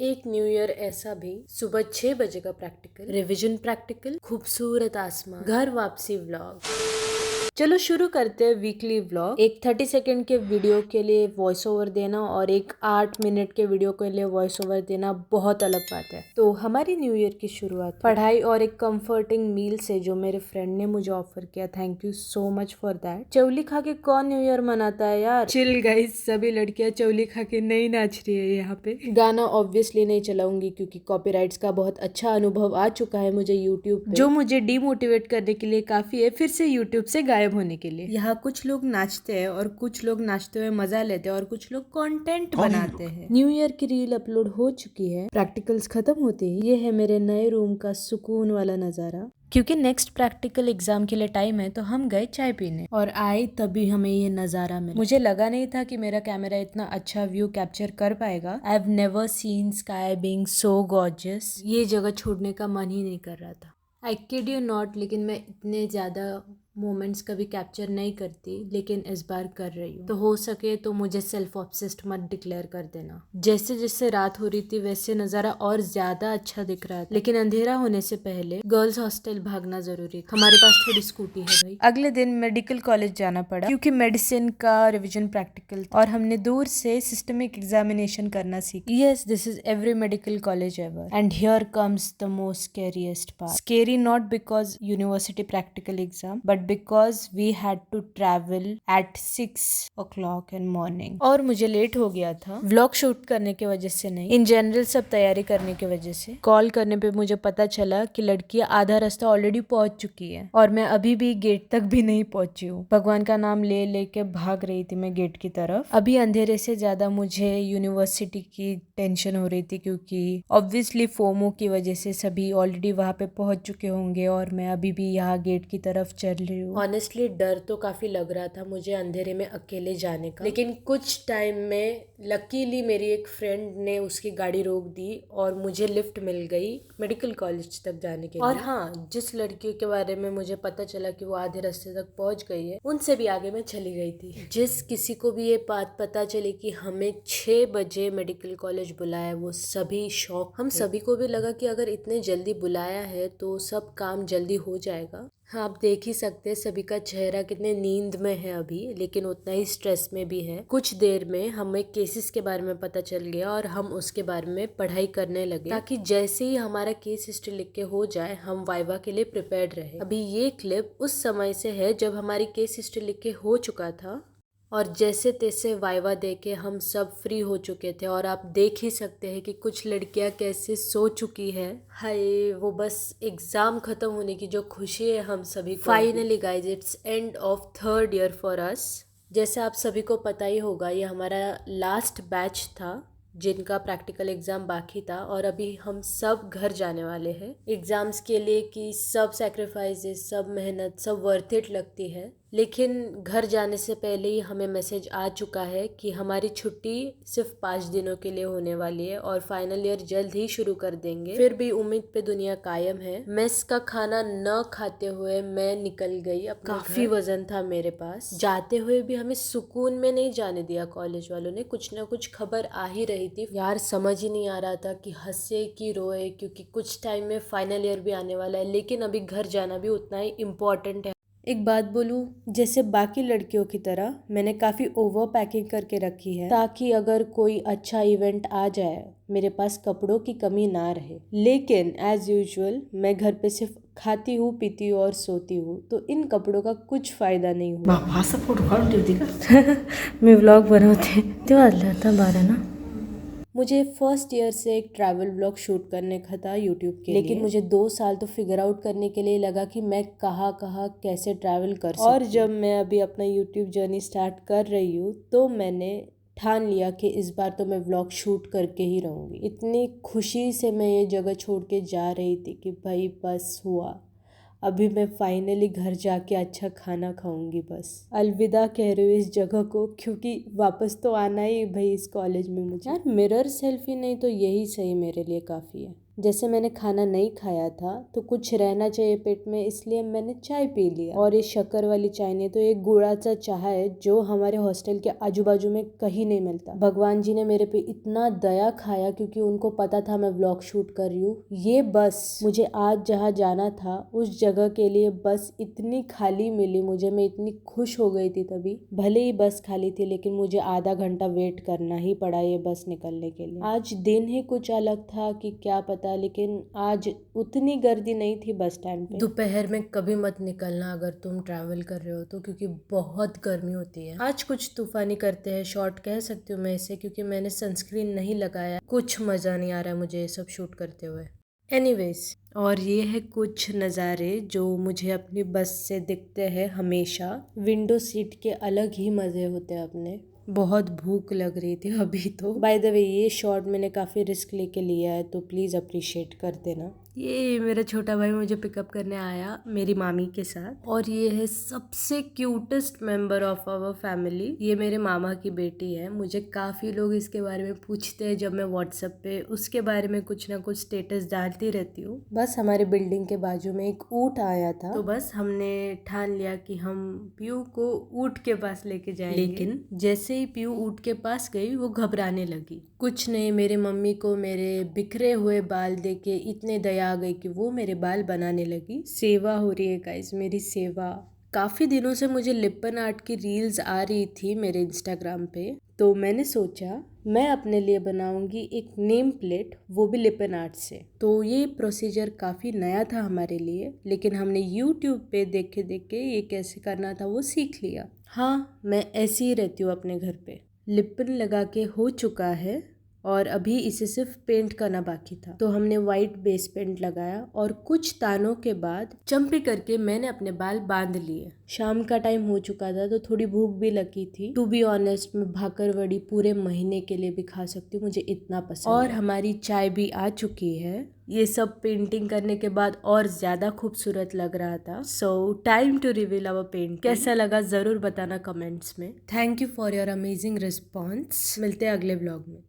एक new year ऐसा भी, सुबह 6 बजे का प्रैक्टिकल, रिवीजन प्रैक्टिकल, खूबसूरत आसमान, घर वापसी व्लॉग। चलो शुरू करते हैं वीकली व्लॉग। एक 30 सेकंड के वीडियो के लिए वॉइस ओवर देना और एक 8 मिनट के वीडियो के लिए वॉइस ओवर देना बहुत अलग बात है। तो हमारी न्यू ईयर की शुरुआत पढ़ाई और एक कंफर्टिंग मील से जो मेरे फ्रेंड ने मुझे ऑफर किया। Thank you so much for that. चौली खा के कौन न्यू ईयर मनाता है यार। चिल गाइस, सभी लड़कियां चौली खा के नहीं नाच रही है यहाँ पे। गाना ऑब्वियसली नहीं चलाऊंगी क्योंकि कॉपीराइट्स का बहुत अच्छा अनुभव आ चुका है मुझे यूट्यूब पे, जो मुझे डिमोटिवेट करने के लिए काफी है फिर से यूट्यूब से गायब होने के लिए। यहाँ कुछ लोग नाचते हैं और कुछ लोग नाचते हुए मजा लेते हैं और कुछ लोग कंटेंट बनाते हैं। न्यू ईयर की रील अपलोड हो चुकी है। प्रैक्टिकल्स खत्म होते ही ये है मेरे नए रूम का सुकून वाला नजारा। क्योंकि नेक्स्ट प्रैक्टिकल एग्जाम के लिए टाइम है तो हम गए चाय पीने और आए तभी हमें ये नजारा मिला। मुझे लगा नहीं था कि मेरा कैमरा इतना अच्छा व्यू कैप्चर कर पाएगा। I have never seen sky being so gorgeous. ये जगह छोड़ने का मन ही नहीं कर रहा था। आई किड यू नॉट, लेकिन मैं इतने ज़्यादा मोमेंट्स कभी कैप्चर नहीं करती, लेकिन इस बार कर रही हूँ। तो हो सके तो मुझे सेल्फ ऑब्सेस्ड मत डिक्लेयर कर देना। जैसे जैसे रात हो रही थी वैसे नज़ारा और ज़्यादा अच्छा दिख रहा था, लेकिन अंधेरा होने से पहले गर्ल्स हॉस्टल भागना जरूरी था। हमारे पास थोड़ी स्कूटी है भाई। अगले दिन मेडिकल कॉलेज जाना पड़ा क्योंकि मेडिसिन का रिविजन प्रैक्टिकल और हमने दूर से सिस्टमिक एग्जामिनेशन करना सीखा। Yes, this is every medical college ever and here comes the most scariest part. Scary not because university practical exam but because we had to travel at 6 o'clock in morning. और मुझे late हो गया था, vlog shoot करने की वजह से नहीं, इन जनरल सब तैयारी करने की वजह से। कॉल करने पे मुझे पता चला कि लड़की आधा रास्ता ऑलरेडी पहुंच चुकी है और मैं अभी भी गेट तक भी नहीं पहुंची हूँ। भगवान का नाम ले लेके भाग रही थी मैं गेट की तरफ। अभी अंधेरे से ज्यादा मुझे यूनिवर्सिटी की टेंशन हो रही थी क्योंकि ऑब्वियसली फोमो की वजह से सभी ऑलरेडी वहां पे पहुंच चुके होंगे और मैं अभी भी यहाँ गेट की तरफ चल रही हूँ। ऑनेस्टली डर तो काफी लग रहा था मुझे अंधेरे में अकेले जाने का, लेकिन कुछ टाइम में लकीली मेरी एक फ्रेंड ने उसकी गाड़ी रोक दी और मुझे लिफ्ट मिल गई मेडिकल कॉलेज तक जाने के लिए। और हाँ, जिस लड़कियों के बारे में मुझे पता चला कि वो आधे रास्ते तक पहुंच गई है, उनसे भी आगे मैं चली गई थी। जिस किसी को भी ये बात पता चली कि हमें 6 बजे मेडिकल कॉलेज बुलाया, वो सभी शॉक। हम सभी को भी लगा कि अगर इतने जल्दी बुलाया है तो सब काम जल्दी हो जाएगा। हाँ, आप देख ही सकते हैं सभी का चेहरा कितने नींद में है अभी, लेकिन उतना ही स्ट्रेस में भी है। कुछ देर में हमें केसेस के बारे में पता चल गया और हम उसके बारे में पढ़ाई करने लगे ताकि जैसे ही हमारा केस हिस्ट्री लिख के हो जाए हम वाइवा के लिए प्रिपेयर्ड रहे। अभी ये क्लिप उस समय से है जब हमारी केस हिस्ट्री लिख के हो चुका था और जैसे तैसे वाइवा देके हम सब फ्री हो चुके थे। और आप देख ही सकते हैं कि कुछ लड़कियां कैसे सो चुकी है। हाय, वो बस एग्जाम खत्म होने की जो खुशी है हम सभी को। Finally guys, it's end of 3rd year for us. जैसे आप सभी को पता ही होगा ये हमारा लास्ट बैच था जिनका प्रैक्टिकल एग्जाम बाकी था और अभी हम सब घर जाने वाले हैं एग्जाम्स के लिए। कि सब सैक्रिफाइसेस, सब मेहनत, सब वर्थ इट लगती है, लेकिन घर जाने से पहले ही हमें मैसेज आ चुका है कि हमारी छुट्टी सिर्फ 5 दिनों के लिए होने वाली है और फाइनल ईयर जल्द ही शुरू कर देंगे। फिर भी उम्मीद पे दुनिया कायम है। मेस का खाना न खाते हुए मैं निकल गई। अब काफी वजन था मेरे पास। जाते हुए भी हमें सुकून में नहीं जाने दिया कॉलेज वालों ने। कुछ ना कुछ खबर आ ही रही थी यार, समझ ही नहीं आ रहा था कि हंसे कि रोए, क्योंकि कुछ टाइम में फाइनल ईयर भी आने वाला है, लेकिन अभी घर जाना भी उतना ही इम्पोर्टेंट है। एक बात बोलूं, जैसे बाकी लड़कियों की तरह मैंने काफी ओवर पैकिंग करके रखी है ताकि अगर कोई अच्छा इवेंट आ जाए मेरे पास कपड़ों की कमी ना रहे। लेकिन एज यूजुअल मैं घर पे सिर्फ खाती हूँ, पीती हूँ और सोती हूँ, तो इन कपड़ों का कुछ फायदा नहीं हुआ। मी व्लॉग बनवते तेव्हा आता 12 ना। मुझे फर्स्ट ईयर से एक ट्रैवल व्लॉग शूट करने का था यूट्यूब के लिए, लेकिन मुझे 2 साल तो फिगर आउट करने के लिए लगा कि मैं कहाँ कहाँ कैसे ट्रैवल कर सकती हूँ। और जब मैं अभी अपना यूट्यूब जर्नी स्टार्ट कर रही हूँ तो मैंने ठान लिया कि इस बार तो मैं व्लॉग शूट करके ही रहूँगी। इतनी खुशी से मैं ये जगह छोड़ के जा रही थी कि भाई बस हुआ, अभी मैं फाइनली घर जाके अच्छा खाना खाऊंगी। बस अलविदा कह रही हूँ इस जगह को, क्योंकि वापस तो आना ही भाई इस कॉलेज में मुझे। यार मिरर सेल्फी नहीं तो यही सही मेरे लिए काफ़ी है। जैसे मैंने खाना नहीं खाया था तो कुछ रहना चाहिए पेट में, इसलिए मैंने चाय पी लिया। और ये शक्कर वाली चाय नहीं तो एक गुड़ाचा चाय है जो हमारे हॉस्टल के आजू बाजू में कहीं नहीं मिलता। भगवान जी ने मेरे पे इतना दया खाया क्योंकि उनको पता था मैं व्लॉग शूट कर रही हूँ। ये बस मुझे आज जहाँ जाना था उस जगह के लिए बस इतनी खाली मिली मुझे, मैं इतनी खुश हो गई थी तभी। भले ही बस खाली थी लेकिन मुझे आधा घंटा वेट करना ही पड़ा ये बस निकलने के लिए। आज दिन ही कुछ अलग था कि क्या पता, लेकिन आज उतनी गर्दी नहीं थी बस स्टैंड पे। दोपहर में कभी मत निकलना अगर तुम ट्रैवल कर रहे हो तो, क्योंकि बहुत गर्मी होती है। आज कुछ तूफानी करते हैं, शॉर्ट कह सकती हूँ मैं इसे, क्योंकि मैंने सनस्क्रीन नहीं लगाया। कुछ मजा नहीं आ रहा है मुझे ये सब शूट करते हुए। एनीवेज, और ये है कुछ नज़ारे जो मुझे अपनी बस से दिखते हैं हमेशा। विंडो सीट के अलग ही मज़े होते हैं अपने। बहुत भूख लग रही थी अभी तो। बाय द वे ये शॉट मैंने काफ़ी रिस्क लेके लिया है तो प्लीज़ अप्रिशिएट कर देना। ये मेरा छोटा भाई मुझे पिकअप करने आया मेरी मामी के साथ, और ये है सबसे cutest member of our family. ये मेरे मामा की बेटी है। मुझे काफ़ी लोग इसके बारे में पूछते हैं जब मैं व्हाट्सएप पे उसके बारे में कुछ ना कुछ स्टेटस डालती रहती हूँ। बस हमारे बिल्डिंग के बाजू में एक ऊँट आया था तो बस हमने ठान लिया कि हम पीयू को ऊँट के पास लेके जाएंगे। लेकिन जैसे ही पीयू ऊँट के पास गई वो घबराने लगी। कुछ नहीं, मेरे मम्मी को मेरे बिखरे हुए बाल देके इतने दया आ गई कि वो मेरे बाल बनाने लगी। सेवा हो रही है गाइस, मेरी सेवा। काफ़ी दिनों से मुझे लिपन आर्ट की रील्स आ रही थी मेरे इंस्टाग्राम पे, तो मैंने सोचा मैं अपने लिए बनाऊंगी एक नेम प्लेट, वो भी लिपन आर्ट से। तो ये प्रोसीजर काफ़ी नया था हमारे लिए, लेकिन हमने यूट्यूब पे देख के ये कैसे करना था वो सीख लिया। हाँ, मैं ऐसी ही रहती हूँ अपने घर पे। लिपन लगा के हो चुका है और अभी इसे सिर्फ पेंट करना बाकी था। तो हमने वाइट बेस पेंट लगाया और कुछ तानों के बाद चंपी करके मैंने अपने बाल बांध लिए। शाम का टाइम हो चुका था तो थोड़ी भूख भी लगी थी। टू बी ऑनेस्ट, मैं भाकरवड़ी पूरे महीने के लिए भी खा सकती हूँ, मुझे इतना पसंद और है। हमारी चाय भी आ चुकी है। ये सब पेंटिंग करने के बाद और ज्यादा खूबसूरत लग रहा था। So time to reveal our paint. कैसा लगा जरूर बताना कमेंट्स में। Thank you for your amazing response. मिलते हैं अगले व्लॉग में।